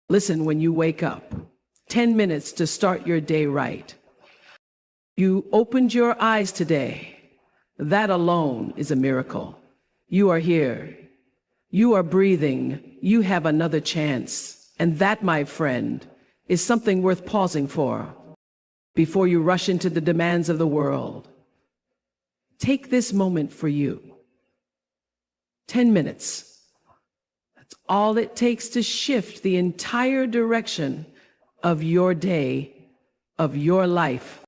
Listen when you wake up. 10 minutes to start your day right. You opened your eyes today. That alone is a miracle. You are here. You are breathing. You have another chance. And that, my friend, is something worth pausing for before you rush into the demands of the world. Take this moment for you. 10 minutes. That's all it takes to shift the entire direction of your day, of your life.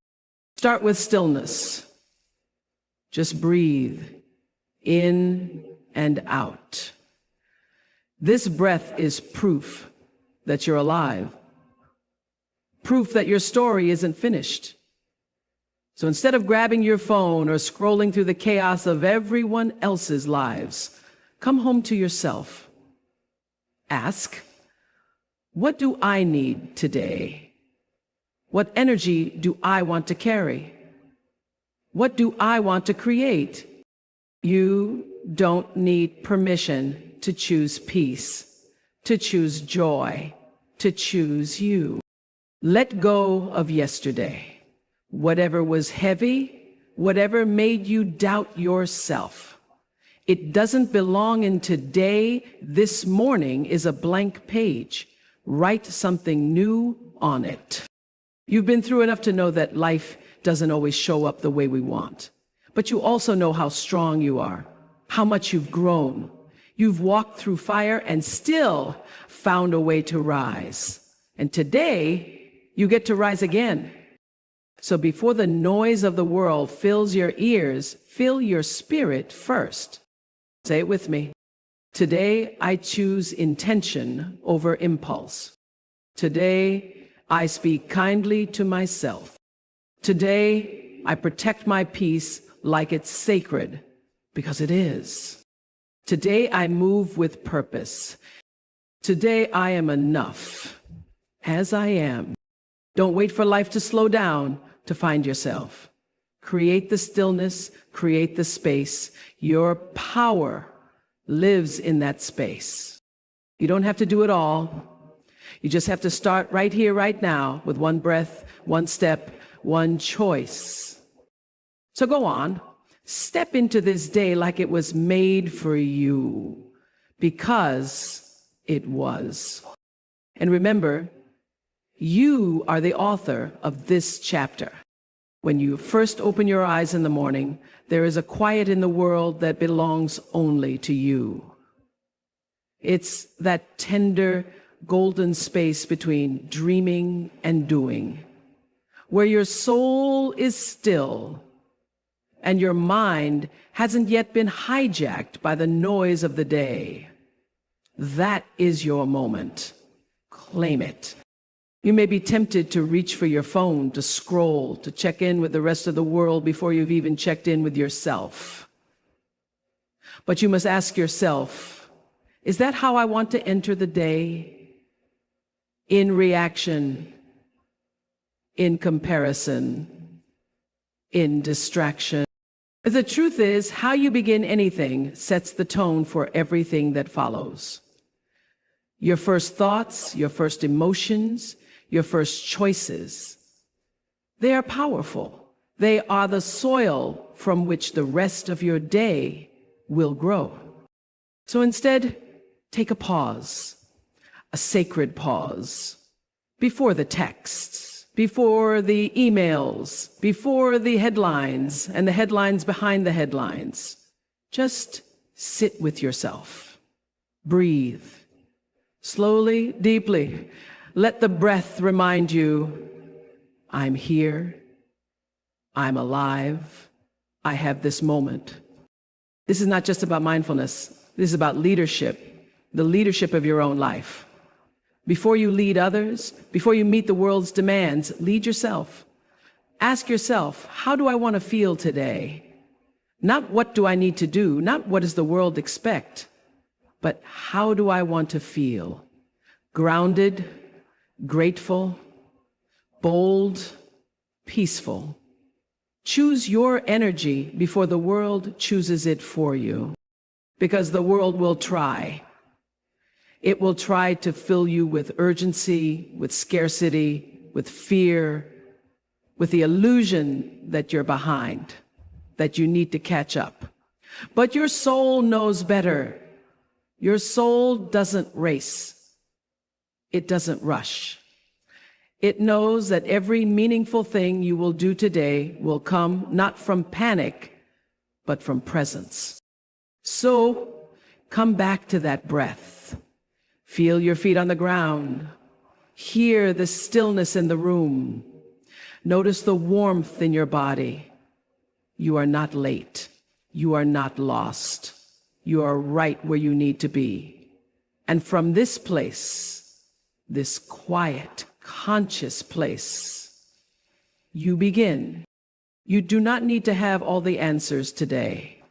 Start with stillness. Just breathe in and out. This breath is proof that you're alive. Proof that your story isn't finished. So instead of grabbing your phone or scrolling through the chaos of everyone else's lives, come home to yourself. Ask, what do I need today? What energy do I want to carry? What do I want to create? You don't need permission to choose peace, to choose joy, to choose you. Let go of yesterday. Whatever was heavy, whatever made you doubt yourself. It doesn't belong in today. This morning is a blank page. Write something new on it. You've been through enough to know that life doesn't always show up the way we want. But you also know how strong you are, how much you've grown. You've walked through fire and still found a way to rise. And today, you get to rise again. So before the noise of the world fills your ears, fill your spirit first. Say it with me. Today, I choose intention over impulse. Today, I speak kindly to myself. Today, I protect my peace like it's sacred, because it is. Today, I move with purpose. Today, I am enough, as I am. Don't wait for life to slow down to find yourself. Create the stillness, create the space. Your power lives in that space. You don't have to do it all. You just have to start right here, right now, with one breath, one step, one choice. So go on, step into this day like it was made for you, because it was. And remember, you are the author of this chapter. When you first open your eyes in the morning, there is a quiet in the world that belongs only to you. It's that tender, golden space between dreaming and doing, where your soul is still and your mind hasn't yet been hijacked by the noise of the day. That is your moment. Claim it. You may be tempted to reach for your phone, to scroll, to check in with the rest of the world before you've even checked in with yourself. But you must ask yourself, is that how I want to enter the day? In reaction, in comparison, in distraction. The truth is, how you begin anything sets the tone for everything that follows. Your first thoughts, your first emotions, your first choices, they are powerful. They are the soil from which the rest of your day will grow. So instead, take a pause, a sacred pause, before the texts, before the emails, before the headlines and the headlines behind the headlines. Just sit with yourself. Breathe. Slowly, deeply. Let the breath remind you, I'm here, I'm alive, I have this moment. This is not just about mindfulness. This is about leadership, the leadership of your own life. Before you lead others, before you meet the world's demands, lead yourself. Ask yourself, how do I want to feel today? Not what do I need to do, not what does the world expect, but how do I want to feel? Grounded, grateful, bold, peaceful. Choose your energy before the world chooses it for you, because the world will try. It will try to fill you with urgency, with scarcity, with fear, with the illusion that you're behind, that you need to catch up. But your soul knows better. Your soul doesn't race. It doesn't rush. It knows that every meaningful thing you will do today will come not from panic, but from presence. So come back to that breath. Feel your feet on the ground. Hear the stillness in the room. Notice the warmth in your body. You are not late. You are not lost. You are right where you need to be. And from this place, this quiet, conscious place, you begin. You do not need to have all the answers today.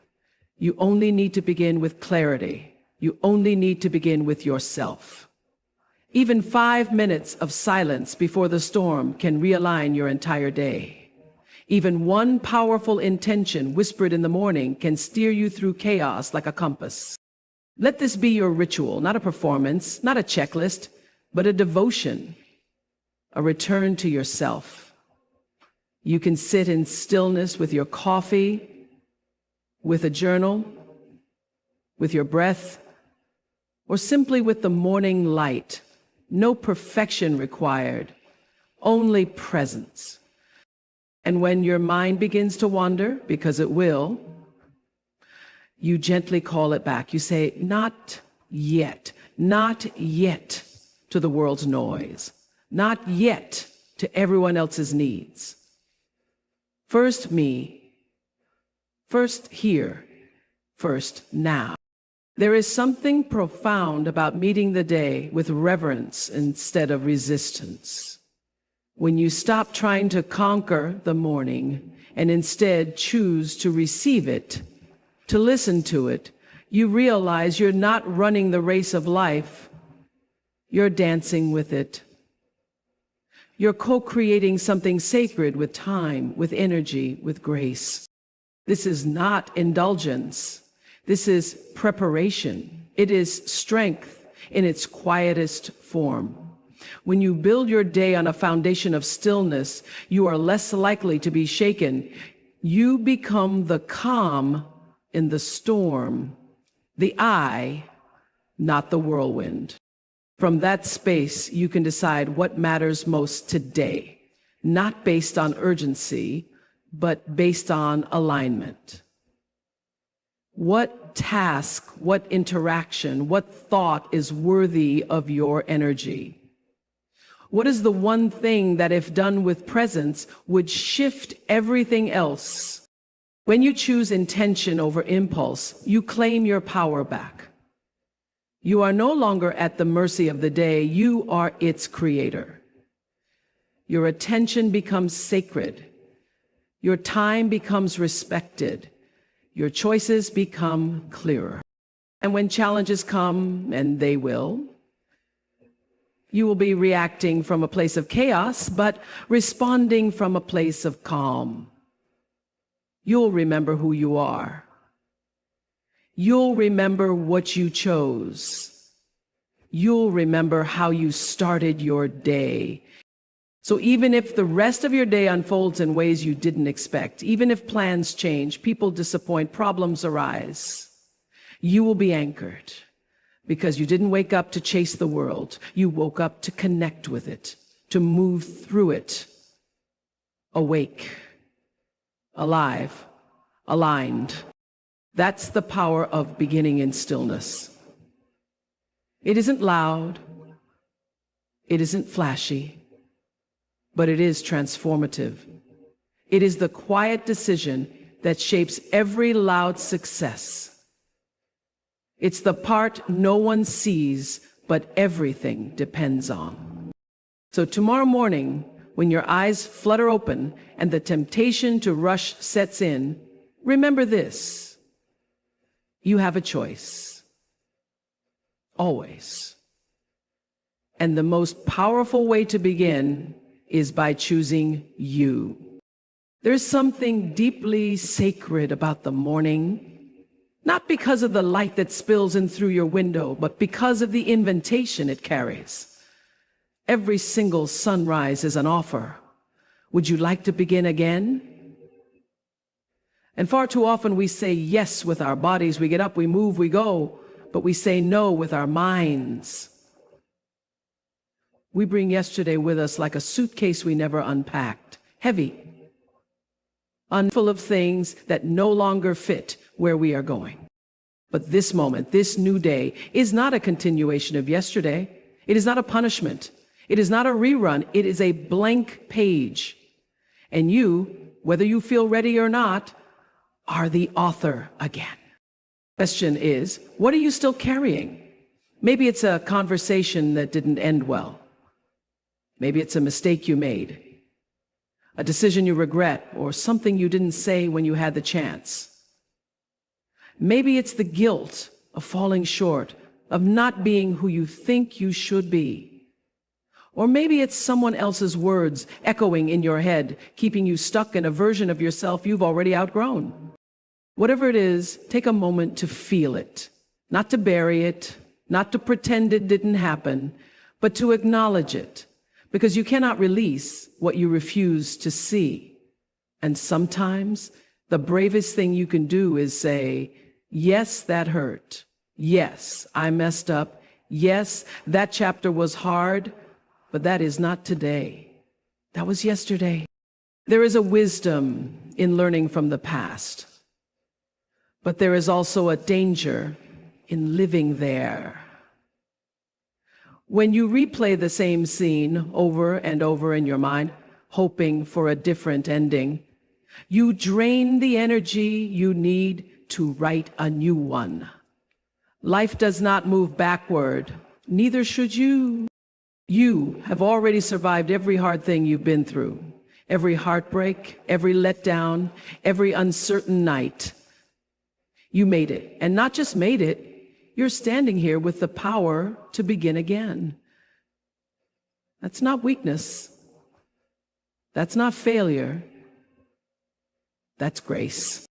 You only need to begin with clarity. You only need to begin with yourself. Even 5 minutes of silence before the storm can realign your entire day. Even one powerful intention whispered in the morning can steer you through chaos like a compass. Let this be your ritual, not a performance, not a checklist, but a devotion, a return to yourself. You can sit in stillness with your coffee, with a journal, with your breath, or simply with the morning light. No perfection required, only presence. And when your mind begins to wander, because it will, you gently call it back. You say, not yet, not yet to the world's noise, not yet to everyone else's needs. First me, first here, first now. There is something profound about meeting the day with reverence instead of resistance. When you stop trying to conquer the morning and instead choose to receive it, to listen to it, you realize you're not running the race of life, you're dancing with it. You're co-creating something sacred with time, with energy, with grace. This is not indulgence. This is preparation. It is strength in its quietest form. When you build your day on a foundation of stillness, you are less likely to be shaken. You become the calm in the storm, the I, not the whirlwind. From that space, you can decide what matters most today, not based on urgency, but based on alignment. What task, what interaction, what thought is worthy of your energy? What is the one thing that, if done with presence, would shift everything else? When you choose intention over impulse, you claim your power back. You are no longer at the mercy of the day, you are its creator. Your attention becomes sacred. Your time becomes respected. Your choices become clearer. And when challenges come, and they will, you will be reacting from a place of chaos, but responding from a place of calm. You'll remember who you are. You'll remember what you chose. You'll remember how you started your day. So even if the rest of your day unfolds in ways you didn't expect, even if plans change, people disappoint, problems arise, you will be anchored because you didn't wake up to chase the world. You woke up to connect with it, to move through it, awake, alive, aligned. That's the power of beginning in stillness. It isn't loud, it isn't flashy, but it is transformative. It is the quiet decision that shapes every loud success. It's the part no one sees, but everything depends on. So tomorrow morning, when your eyes flutter open and the temptation to rush sets in, remember this: you have a choice. Always. And the most powerful way to begin is by choosing you. There's something deeply sacred about the morning, Not because of the light that spills in through your window, but because of the invitation it carries. Every single sunrise is an offer. Would you like to begin again? And far too often we say yes with our bodies. We get up, we move, we go, but we say no with our minds. We bring yesterday with us like a suitcase we never unpacked, heavy, full of things that no longer fit where we are going. But this moment, this new day, is not a continuation of yesterday. It is not a punishment. It is not a rerun. It is a blank page. And you, whether you feel ready or not, are the author again. Question is, what are you still carrying? Maybe it's a conversation that didn't end well. Maybe it's a mistake you made, a decision you regret, or something you didn't say when you had the chance. Maybe it's the guilt of falling short, of not being who you think you should be. Or maybe it's someone else's words echoing in your head, keeping you stuck in a version of yourself you've already outgrown. Whatever it is, take a moment to feel it, not to bury it, not to pretend it didn't happen, but to acknowledge it, because you cannot release what you refuse to see. And sometimes the bravest thing you can do is say, yes, that hurt. Yes, I messed up. Yes, that chapter was hard, but that is not today. That was yesterday. There is a wisdom in learning from the past, but there is also a danger in living there. When you replay the same scene over and over in your mind, hoping for a different ending, you drain the energy you need to write a new one. Life does not move backward, neither should you. You have already survived every hard thing you've been through, every heartbreak, every letdown, every uncertain night. You made it, and not just made it, you're standing here with the power to begin again. That's not weakness. That's not failure. That's grace.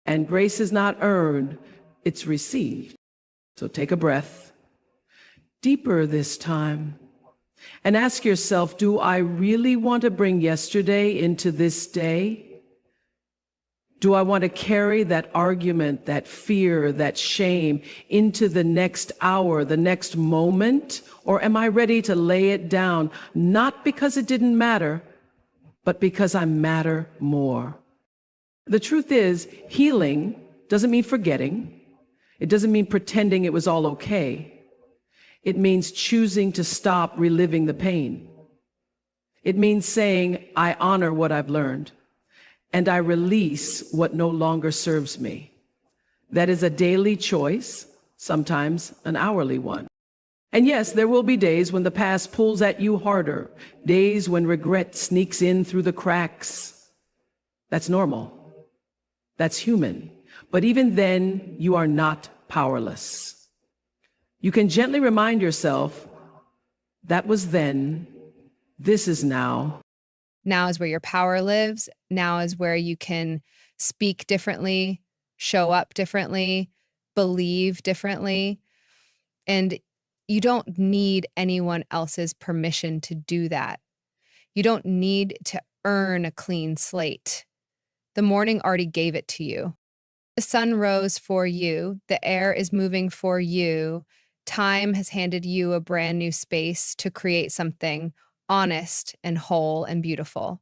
And grace is not earned, it's received. So take a breath, deeper this time, and ask yourself, do I really want to bring yesterday into this day? Do I want to carry that argument, that fear, that shame into the next hour, the next moment? Or am I ready to lay it down, not because it didn't matter, but because I matter more? The truth is, healing doesn't mean forgetting. It doesn't mean pretending it was all okay. It means choosing to stop reliving the pain. It means saying, I honor what I've learned, and I release what no longer serves me. That is a daily choice, sometimes an hourly one. And yes, there will be days when the past pulls at you harder, days when regret sneaks in through the cracks. That's normal. That's human. But even then, you are not powerless. You can gently remind yourself, that was then, this is now. Now is where your power lives. Now is where you can speak differently, show up differently, believe differently. And you don't need anyone else's permission to do that. You don't need to earn a clean slate. The morning already gave it to you. The sun rose for you. The air is moving for you. Time has handed you a brand new space to create something honest and whole and beautiful.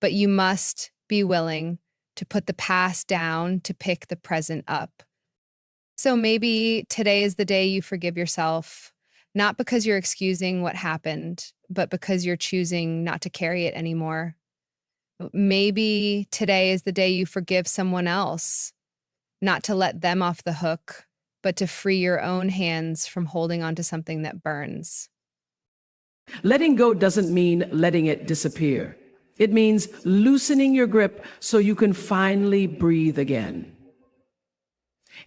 But you must be willing to put the past down to pick the present up. So maybe today is the day you forgive yourself, not because you're excusing what happened, but because you're choosing not to carry it anymore. Maybe today is the day you forgive someone else, not to let them off the hook, but to free your own hands from holding on to something that burns. Letting go doesn't mean letting it disappear. It means loosening your grip so you can finally breathe again.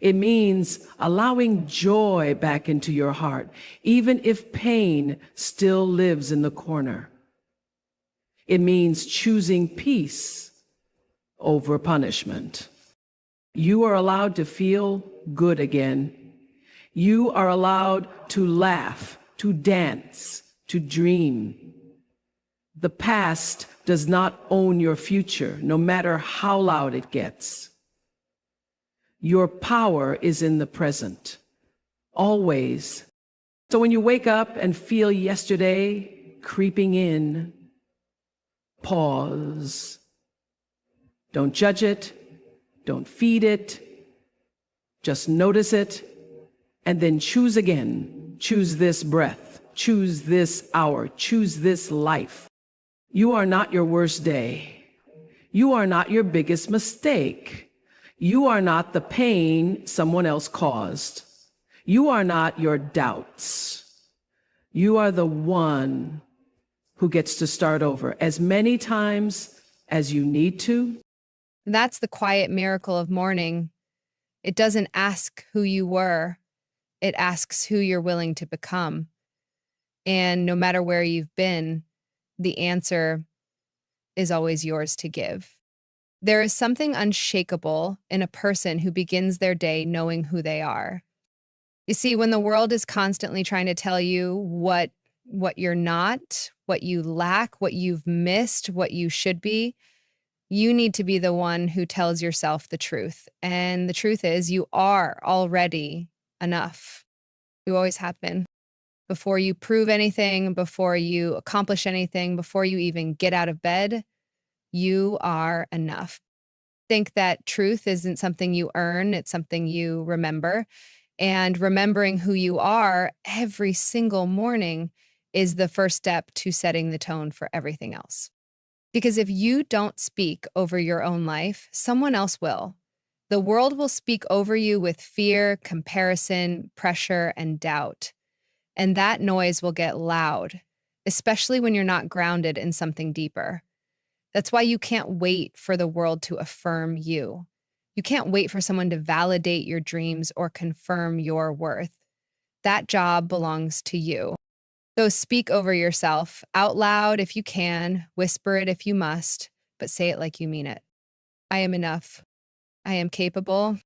It means allowing joy back into your heart, even if pain still lives in the corner. It means choosing peace over punishment. You are allowed to feel good again. You are allowed to laugh, to dance, to dream. The past does not own your future, no matter how loud it gets. Your power is in the present, always. So when you wake up and feel yesterday creeping in, pause. Don't judge it, don't feed it, just notice it, and then choose again. Choose this breath, choose this hour, choose this life. You are not your worst day. You are not your biggest mistake. You are not the pain someone else caused. You are not your doubts. You are the one who gets to start over as many times as you need to. That's the quiet miracle of morning. It doesn't ask who you were. It asks who you're willing to become. And no matter where you've been, the answer is always yours to give. There is something unshakable in a person who begins their day knowing who they are. You see, when the world is constantly trying to tell you what you're not, what you lack, what you've missed, what you should be, you need to be the one who tells yourself the truth. And the truth is, you are already enough. You always have been. Before you prove anything, before you accomplish anything, before you even get out of bed, you are enough. Think that truth isn't something you earn, it's something you remember. And remembering who you are every single morning is the first step to setting the tone for everything else. Because if you don't speak over your own life, someone else will. The world will speak over you with fear, comparison, pressure, and doubt. And that noise will get loud, especially when you're not grounded in something deeper. That's why you can't wait for the world to affirm you. You can't wait for someone to validate your dreams or confirm your worth. That job belongs to you. So speak over yourself out loud if you can, whisper it if you must, but say it like you mean it. I am enough. I am capable.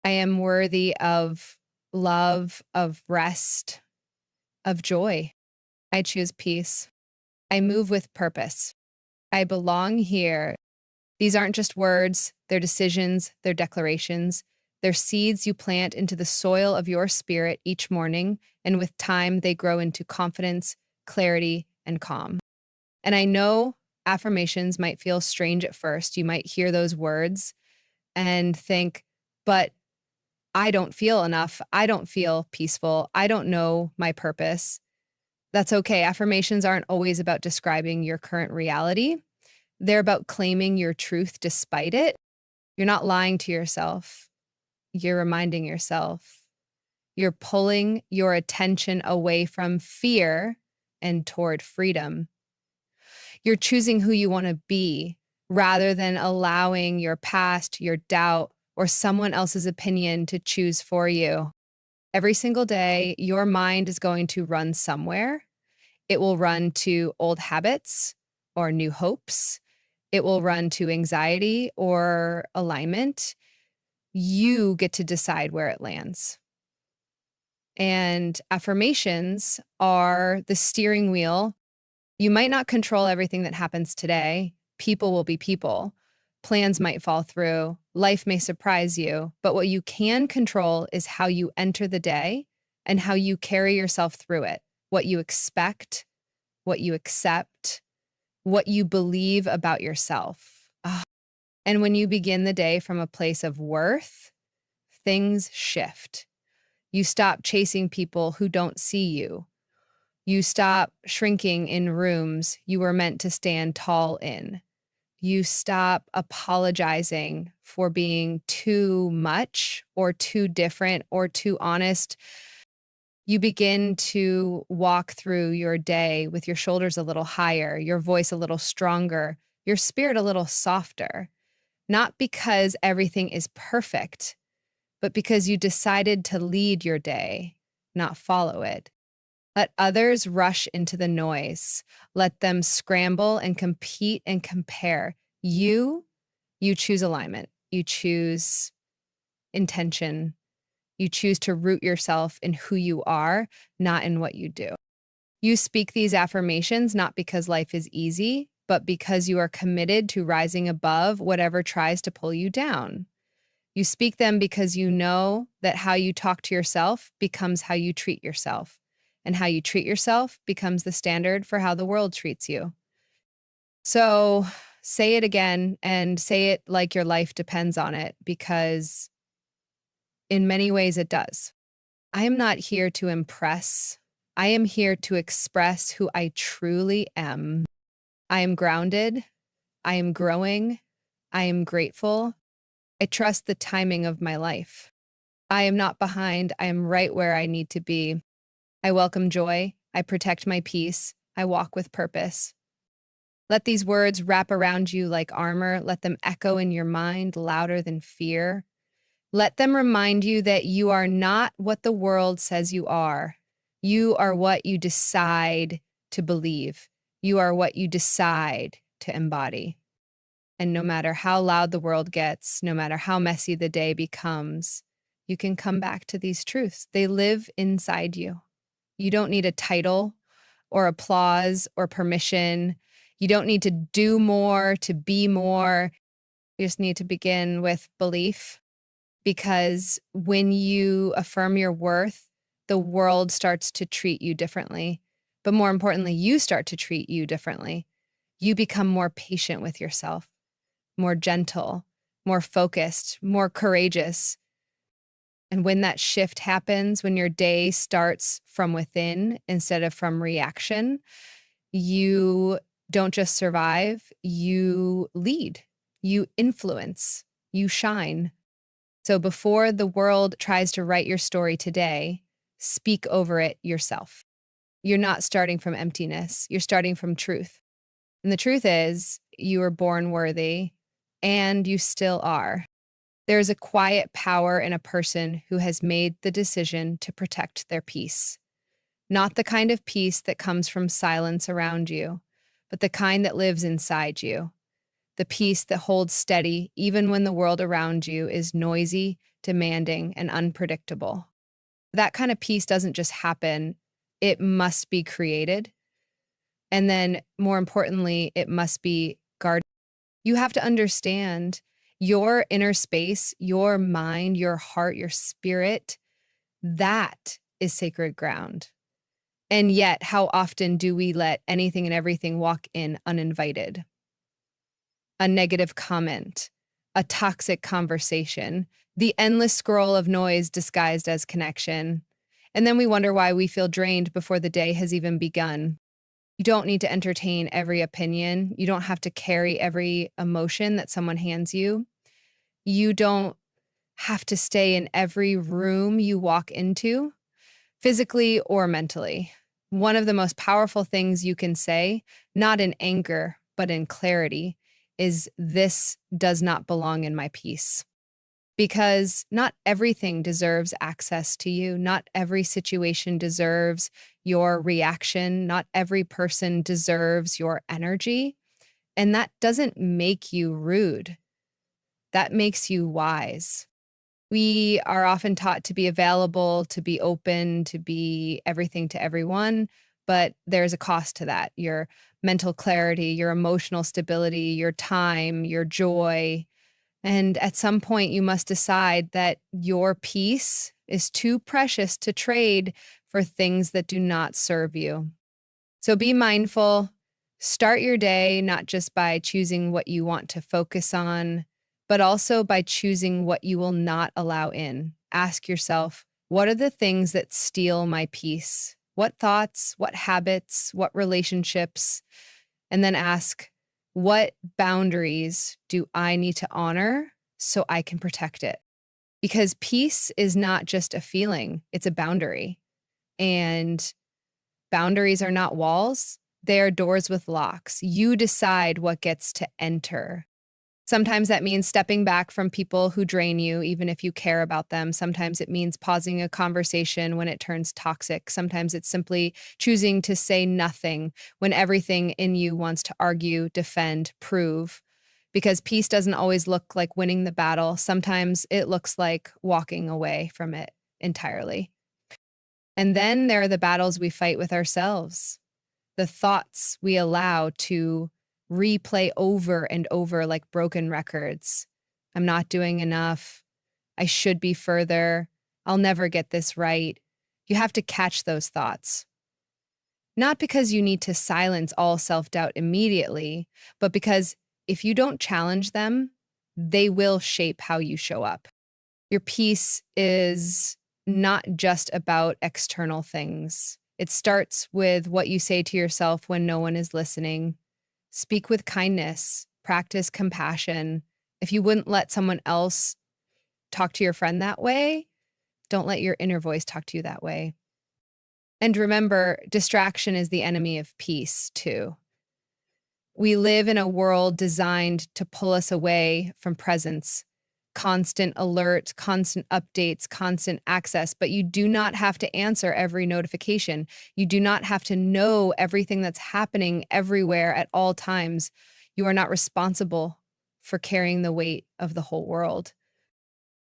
I am worthy of love, of rest, of joy. I choose peace. I move with purpose. I belong here. These aren't just words, they're decisions, they're declarations. They're seeds you plant into the soil of your spirit each morning, and with time, they grow into confidence, clarity, and calm. And I know affirmations might feel strange at first. You might hear those words and think, but I don't feel enough. I don't feel peaceful. I don't know my purpose. That's okay. Affirmations aren't always about describing your current reality. They're about claiming your truth despite it. You're not lying to yourself. You're reminding yourself. You're pulling your attention away from fear and toward freedom. You're choosing who you want to be rather than allowing your past, your doubt, or someone else's opinion to choose for you. Every single day, your mind is going to run somewhere. It will run to old habits or new hopes. It will run to anxiety or alignment. You get to decide where it lands. And affirmations are the steering wheel. You might not control everything that happens today. People will be people. Plans might fall through. Life may surprise you. But what you can control is how you enter the day and how you carry yourself through it, what you expect, what you accept, what you believe about yourself. And when you begin the day from a place of worth, things shift. You stop chasing people who don't see you. You stop shrinking in rooms you were meant to stand tall in. You stop apologizing for being too much or too different or too honest. You begin to walk through your day with your shoulders a little higher, your voice a little stronger, your spirit a little softer. Not because everything is perfect, but because you decided to lead your day, not follow it. Let others rush into the noise. Let them scramble and compete and compare. You choose alignment. You choose intention. You choose to root yourself in who you are, not in what you do. You speak these affirmations not because life is easy, but because you are committed to rising above whatever tries to pull you down. You speak them because you know that how you talk to yourself becomes how you treat yourself, and how you treat yourself becomes the standard for how the world treats you. So say it again and say it like your life depends on it, because in many ways it does. I am not here to impress. I am here to express who I truly am. I am grounded. I am growing. I am grateful. I trust the timing of my life. I am not behind. I am right where I need to be. I welcome joy. I protect my peace. I walk with purpose. Let these words wrap around you like armor. Let them echo in your mind louder than fear. Let them remind you that you are not what the world says you are. You are what you decide to believe. You are what you decide to embody. And no matter how loud the world gets, no matter how messy the day becomes, you can come back to these truths. They live inside you. You don't need a title or applause or permission. You don't need to do more to be more. You just need to begin with belief, because when you affirm your worth, the world starts to treat you differently. But more importantly, you start to treat you differently. You become more patient with yourself, more gentle, more focused, more courageous. And when that shift happens, when your day starts from within instead of from reaction, you don't just survive, you lead, you influence, you shine. So before the world tries to write your story today, speak over it yourself. You're not starting from emptiness, you're starting from truth. And the truth is, you were born worthy, and you still are. There is a quiet power in a person who has made the decision to protect their peace. Not the kind of peace that comes from silence around you, but the kind that lives inside you. The peace that holds steady even when the world around you is noisy, demanding, and unpredictable. That kind of peace doesn't just happen, it must be created. And then, more importantly, it must be guarded. You have to understand your inner space, your mind, your heart, your spirit. That is sacred ground. And yet, how often do we let anything and everything walk in uninvited? A negative comment, a toxic conversation, the endless scroll of noise disguised as connection. And then we wonder why we feel drained before the day has even begun. You don't need to entertain every opinion. You don't have to carry every emotion that someone hands you. You don't have to stay in every room you walk into, physically or mentally. One of the most powerful things you can say, not in anger, but in clarity, is this does not belong in my peace. Because not everything deserves access to you. Not every situation deserves your reaction. Not every person deserves your energy. And that doesn't make you rude. That makes you wise. We are often taught to be available, to be open, to be everything to everyone, but there's a cost to that. Your mental clarity, your emotional stability, your time, your joy. And at some point, you must decide that your peace is too precious to trade for things that do not serve you. So be mindful. Start your day not just by choosing what you want to focus on, but also by choosing what you will not allow in. Ask yourself, what are the things that steal my peace? What thoughts, what habits, what relationships? And then ask, what boundaries do I need to honor so I can protect it? Because peace is not just a feeling, it's a boundary. And boundaries are not walls, they are doors with locks. You decide what gets to enter. Sometimes that means stepping back from people who drain you, even if you care about them. Sometimes it means pausing a conversation when it turns toxic. Sometimes it's simply choosing to say nothing when everything in you wants to argue, defend, prove. Because peace doesn't always look like winning the battle. Sometimes it looks like walking away from it. entirely. And then there are the battles we fight with ourselves, the thoughts we allow to replay over and over like broken records. I'm not doing enough. I should be further. I'll never get this right. You have to catch those thoughts. Not because you need to silence all self-doubt immediately, but because if you don't challenge them, they will shape how you show up. Your peace is not just about external things. It starts with what you say to yourself when no one is listening. Speak with kindness, practice compassion. If you wouldn't let someone else talk to your friend that way, don't let your inner voice talk to you that way. And remember, distraction is the enemy of peace, too. We live in a world designed to pull us away from presence, constant alert, constant updates, constant access, but you do not have to answer every notification. You do not have to know everything that's happening everywhere at all times. You are not responsible for carrying the weight of the whole world.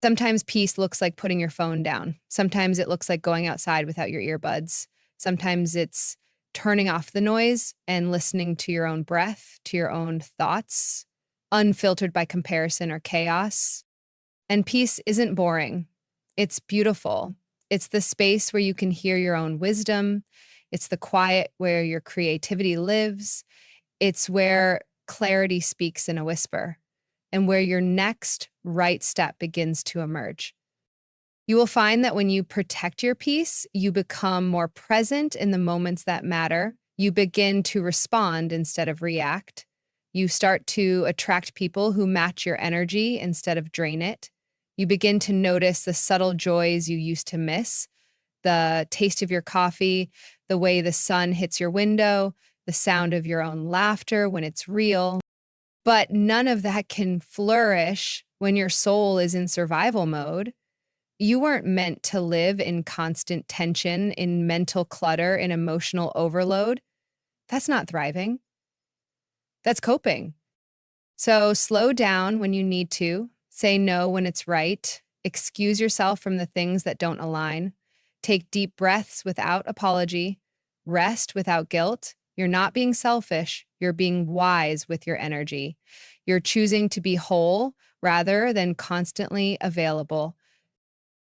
Sometimes peace looks like putting your phone down. Sometimes it looks like going outside without your earbuds. Sometimes it's turning off the noise and listening to your own breath, to your own thoughts, unfiltered by comparison or chaos. And peace isn't boring. It's beautiful. It's the space where you can hear your own wisdom. It's the quiet where your creativity lives. It's where clarity speaks in a whisper and where your next right step begins to emerge. You will find that when you protect your peace, you become more present in the moments that matter. You begin to respond instead of react. You start to attract people who match your energy instead of drain it. You begin to notice the subtle joys you used to miss, the taste of your coffee, the way the sun hits your window, the sound of your own laughter when it's real. But none of that can flourish when your soul is in survival mode. You weren't meant to live in constant tension, in mental clutter, in emotional overload. That's not thriving. That's coping. So slow down when you need to, say no when it's right, excuse yourself from the things that don't align, take deep breaths without apology, rest without guilt. You're not being selfish, you're being wise with your energy. You're choosing to be whole rather than constantly available.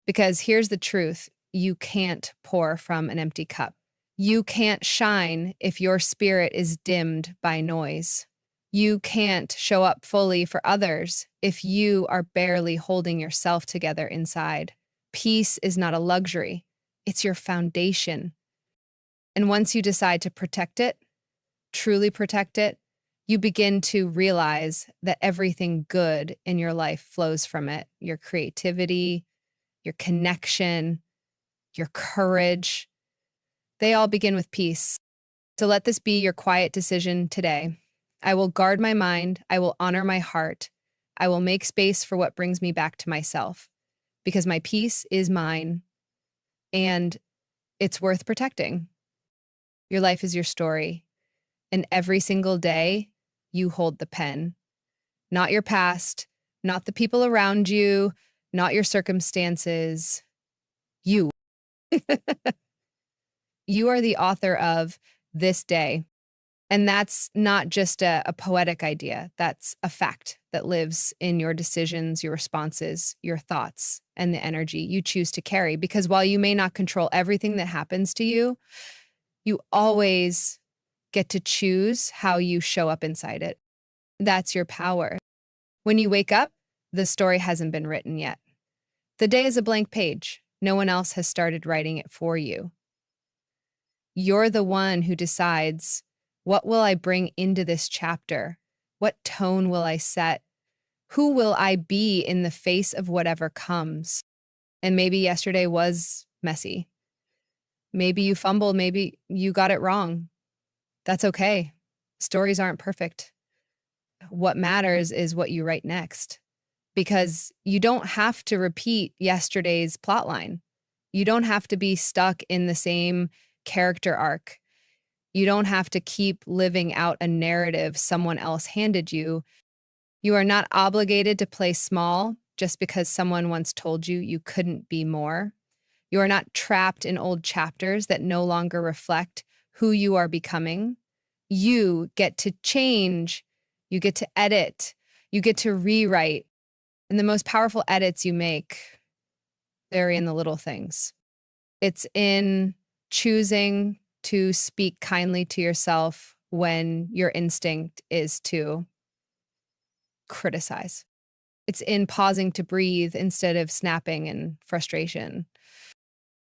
Because here's the truth, you can't pour from an empty cup. You can't shine if your spirit is dimmed by noise. You can't show up fully for others if you are barely holding yourself together inside. Peace is not a luxury, it's your foundation. And once you decide to protect it, truly protect it, you begin to realize that everything good in your life flows from it. Your creativity, your connection, your courage, they all begin with peace. So let this be your quiet decision today. I will guard my mind. I will honor my heart. I will make space for what brings me back to myself because my peace is mine and it's worth protecting. Your life is your story. And every single day, you hold the pen. Not your past, not the people around you, not your circumstances. You. You are the author of this day. And that's not just a poetic idea. That's a fact that lives in your decisions, your responses, your thoughts, and the energy you choose to carry. Because while you may not control everything that happens to you, you always get to choose how you show up inside it. That's your power. When you wake up, the story hasn't been written yet. The day is a blank page. No one else has started writing it for you. You're the one who decides, what will I bring into this chapter? What tone will I set? Who will I be in the face of whatever comes? And maybe yesterday was messy. Maybe you fumbled, maybe you got it wrong. That's okay. Stories aren't perfect. What matters is what you write next, because you don't have to repeat yesterday's plotline. You don't have to be stuck in the same character arc. You don't have to keep living out a narrative someone else handed you. You are not obligated to play small just because someone once told you you couldn't be more. You are not trapped in old chapters that no longer reflect who you are becoming. You get to change, you get to edit, you get to rewrite. And the most powerful edits you make, they're in the little things. It's in choosing to speak kindly to yourself when your instinct is to criticize. It's in pausing to breathe instead of snapping in frustration.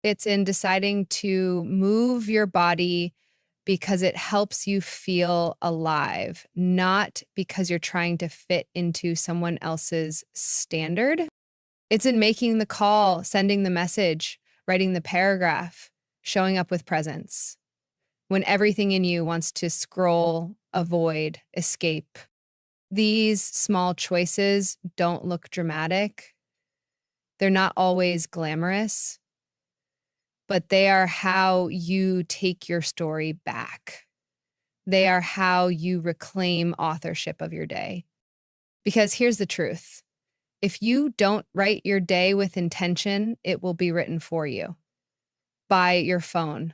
It's in deciding to move your body because it helps you feel alive, not because you're trying to fit into someone else's standard. It's in making the call, sending the message, writing the paragraph, showing up with presence when everything in you wants to scroll, avoid, escape. These small choices don't look dramatic. They're not always glamorous, but they are how you take your story back. They are how you reclaim authorship of your day. Because here's the truth. If you don't write your day with intention, it will be written for you by your phone,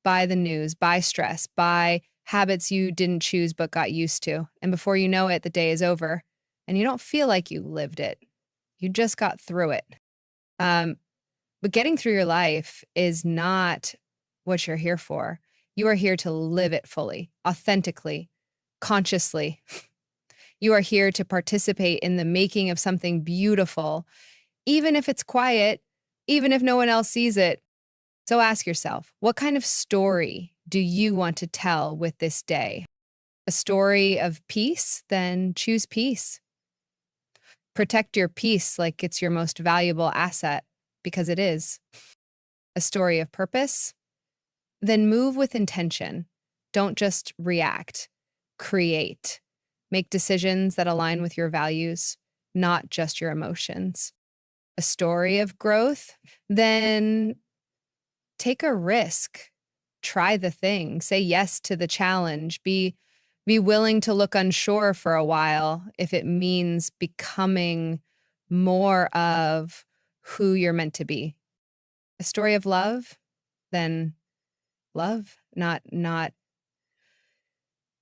by the news, by stress, by habits you didn't choose but got used to. And before you know it, the day is over and you don't feel like you lived it. You just got through it. But getting through your life is not what you're here for. You are here to live it fully, authentically, consciously. You are here to participate in the making of something beautiful, even if it's quiet, even if no one else sees it. So ask yourself, what kind of story do you want to tell with this day? A story of peace? Then choose peace. Protect your peace like it's your most valuable asset, because it is. A story of purpose? Then move with intention. Don't just react. Create. Make decisions that align with your values, not just your emotions. A story of growth? Then take a risk. Try the thing. Say yes to the challenge. Be willing to look unsure for a while if it means becoming more of who you're meant to be. A story of love? Then love, not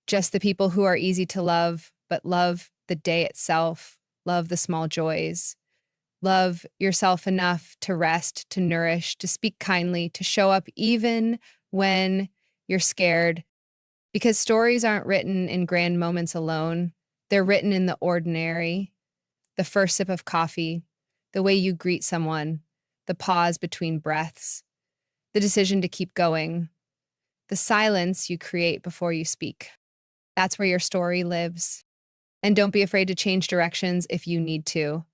just the people who are easy to love, but love the day itself, love the small joys, love yourself enough to rest, to nourish, to speak kindly, to show up even when you're scared. Because stories aren't written in grand moments alone. They're written in the ordinary, the first sip of coffee, the way you greet someone, the pause between breaths, the decision to keep going, the silence you create before you speak. That's where your story lives. And don't be afraid to change directions if you need to.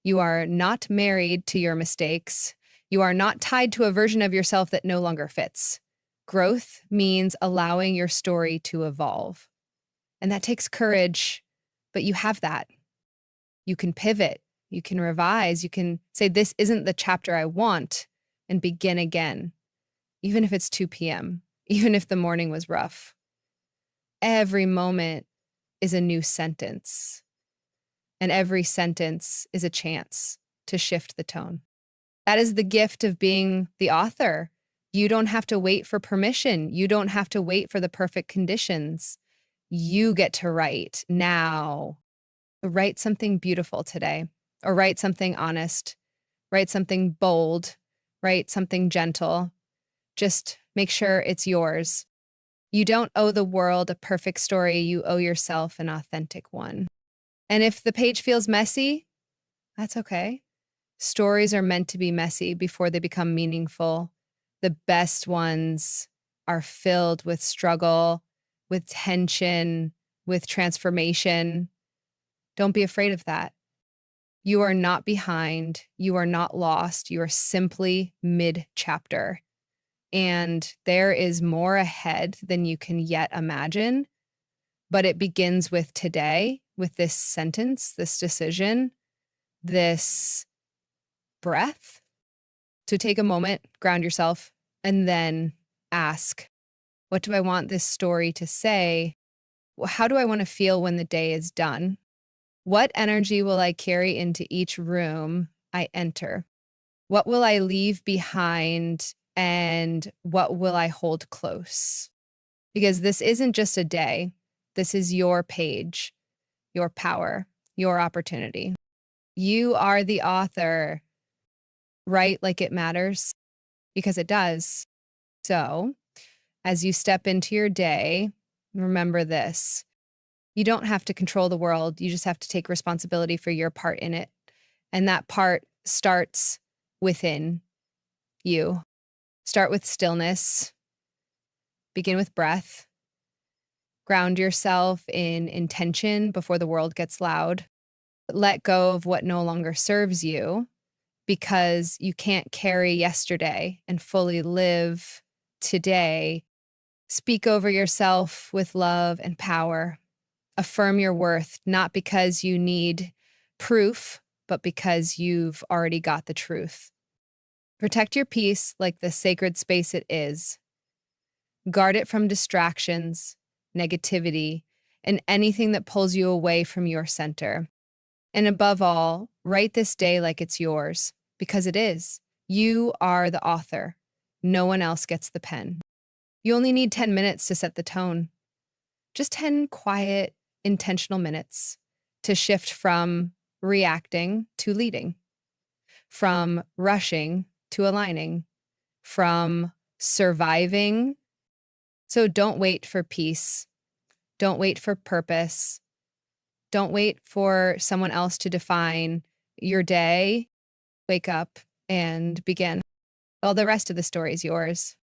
You are not married to your mistakes. You are not tied to a version of yourself that no longer fits. Growth means allowing your story to evolve. And that takes courage, but you have that. You can pivot, you can revise, you can say, this isn't the chapter I want, and begin again, even if it's 2 p.m., even if the morning was rough. Every moment is a new sentence, and every sentence is a chance to shift the tone. That is the gift of being the author. You don't have to wait for permission. You don't have to wait for the perfect conditions. You get to write now. Write something beautiful today, or write something honest, write something bold, write something gentle. Just make sure it's yours. You don't owe the world a perfect story. You owe yourself an authentic one. And if the page feels messy, that's okay. Stories are meant to be messy before they become meaningful. The best ones are filled with struggle, with tension, with transformation. Don't be afraid of that. You are not behind. You are not lost. You are simply mid-chapter. And there is more ahead than you can yet imagine. But it begins with today, with this sentence, this decision, this breath. So take a moment, ground yourself, and then ask, what do I want this story to say? How do I want to feel when the day is done? What energy will I carry into each room I enter? What will I leave behind and what will I hold close? Because this isn't just a day. This is your page, your power, your opportunity. You are the author. Write like it matters because it does. So, as you step into your day, remember this. You don't have to control the world. You just have to take responsibility for your part in it. And that part starts within you. Start with stillness. Begin with breath. Ground yourself in intention before the world gets loud. Let go of what no longer serves you because you can't carry yesterday and fully live today. Speak over yourself with love and power. Affirm your worth, not because you need proof, but because you've already got the truth. Protect your peace like the sacred space it is. Guard it from distractions, negativity, and anything that pulls you away from your center. And above all, write this day like it's yours, because it is. You are the author. No one else gets the pen. You only need 10 minutes to set the tone. Just 10 quiet, intentional minutes to shift from reacting to leading, from rushing to aligning, from surviving. So don't wait for peace. Don't wait for purpose. Don't wait for someone else to define your day. Wake up and begin. All the rest of the story is yours.